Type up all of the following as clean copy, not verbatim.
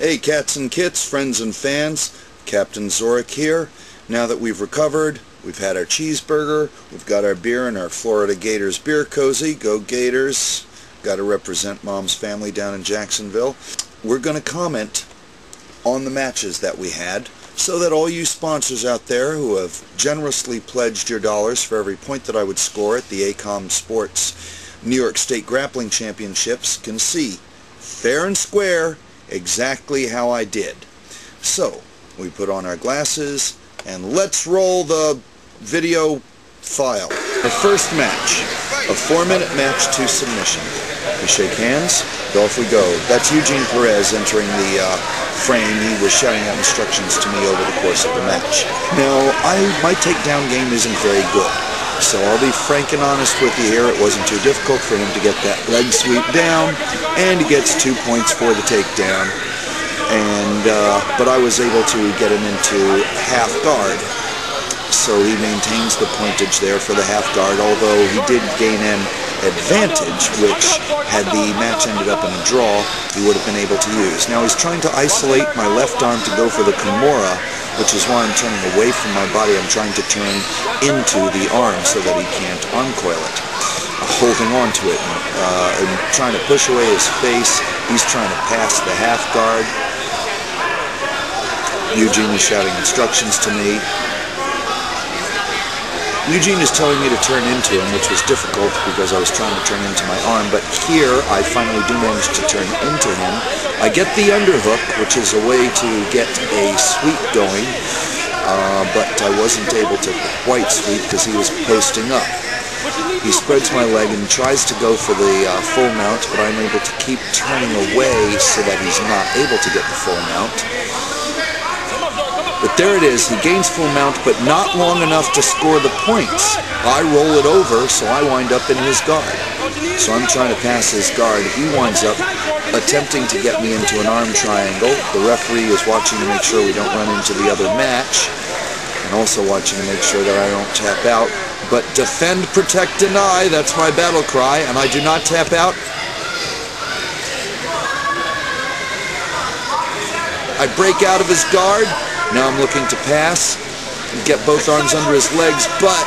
Hey cats and kits, friends and fans, Captain Zorikh here. Now that we've recovered, we've had our cheeseburger, we've got our beer in our Florida Gators beer cozy. Go Gators. Got to represent Mom's family down in Jacksonville. We're going to comment on the matches that we had so that all you sponsors out there who have generously pledged your dollars for every point that I would score at the Acom Sports New York State Grappling Championships can see fair and square exactly how I did. So, we put on our glasses, and let's roll the video file. The first match, a 4-minute match to submission. We shake hands, off we go. That's Eugene Perez entering the frame. He was shouting out instructions to me over the course of the match. Now, my takedown game isn't very good, so I'll be frank and honest with you here. It wasn't too difficult for him to get that leg sweep down, and he gets 2 points for the takedown. But I was able to get him into half guard, so he maintains the pointage there for the half guard, although he did gain an advantage, which, had the match ended up in a draw, he would have been able to use. Now he's trying to isolate my left arm to go for the Kimura, which is why I'm turning away from my body. I'm trying to turn into the arm so that he can't uncoil it. Holding on to it and trying to push away his face. He's trying to pass the half guard. Eugene is shouting instructions to me. Eugene is telling me to turn into him, which was difficult because I was trying to turn into my arm, but here I finally do manage to turn into him. I get the underhook, which is a way to get a sweep going, but I wasn't able to quite sweep because he was posting up. He spreads my leg and tries to go for the full mount, but I'm able to keep turning away so that he's not able to get the full mount. But there it is, he gains full mount, but not long enough to score the points. I roll it over, so I wind up in his guard. So I'm trying to pass his guard. He winds up attempting to get me into an arm triangle. The referee is watching to make sure we don't run into the other match, and also watching to make sure that I don't tap out. But defend, protect, deny, that's my battle cry, and I do not tap out. I break out of his guard. Now I'm looking to pass and get both arms under his legs, but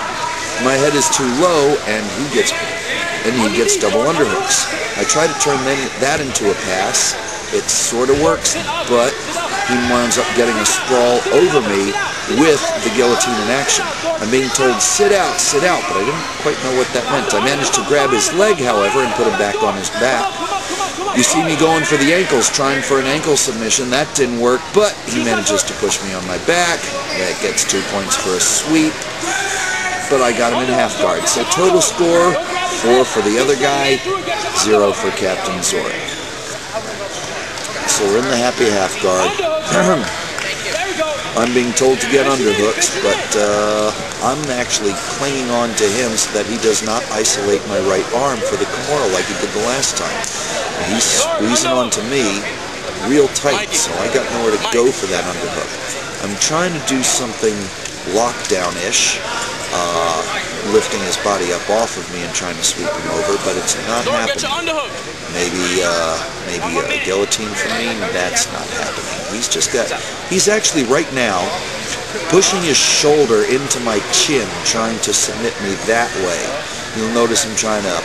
my head is too low, and he gets double underhooks. I try to turn that into a pass. It sort of works, but he winds up getting a sprawl over me with the guillotine in action. I'm being told, sit out, but I didn't quite know what that meant. I managed to grab his leg, however, and put him back on his back. You see me going for the ankles, trying for an ankle submission. That didn't work, but he manages to push me on my back. That gets 2 points for a sweep, but I got him in half guard. So total score, 4 for the other guy, 0 for Captain Zorikh. So we're in the happy half guard. I'm being told to get underhooks, but I'm actually clinging on to him so that he does not isolate my right arm for the Kimura like he did the last time. He's squeezing onto me real tight, so I got nowhere to go for that underhook. I'm trying to do something lockdown-ish, lifting his body up off of me and trying to sweep him over, but it's not happening. Maybe a guillotine for me, that's not happening. He's actually right now pushing his shoulder into my chin, trying to submit me that way. You'll notice him trying to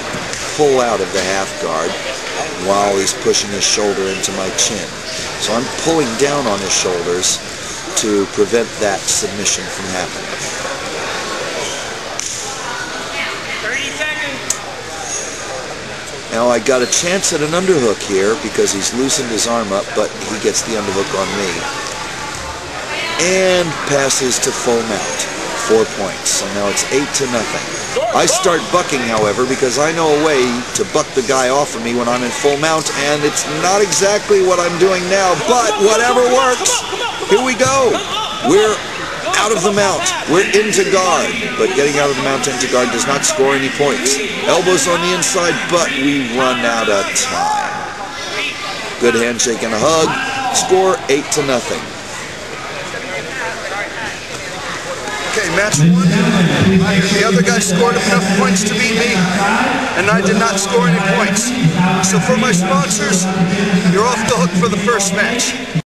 pull out of the half guard while he's pushing his shoulder into my chin. So I'm pulling down on his shoulders to prevent that submission from happening. 30 seconds. Now I got a chance at an underhook here because he's loosened his arm up, but he gets the underhook on me. And passes to full mount. 4 points. So now it's 8-0. I start bucking, however, because I know a way to buck the guy off of me when I'm in full mount, and it's not exactly what I'm doing now, but whatever works. Here we go. We're out of the mount. We're into guard, but getting out of the mount into guard does not score any points. Elbows on the inside, but we run out of time. Good handshake and a hug. Score 8-0. Okay, match 1. The other guy scored enough points to beat me. and I did not score any points. So for my sponsors, you're off the hook for the first match.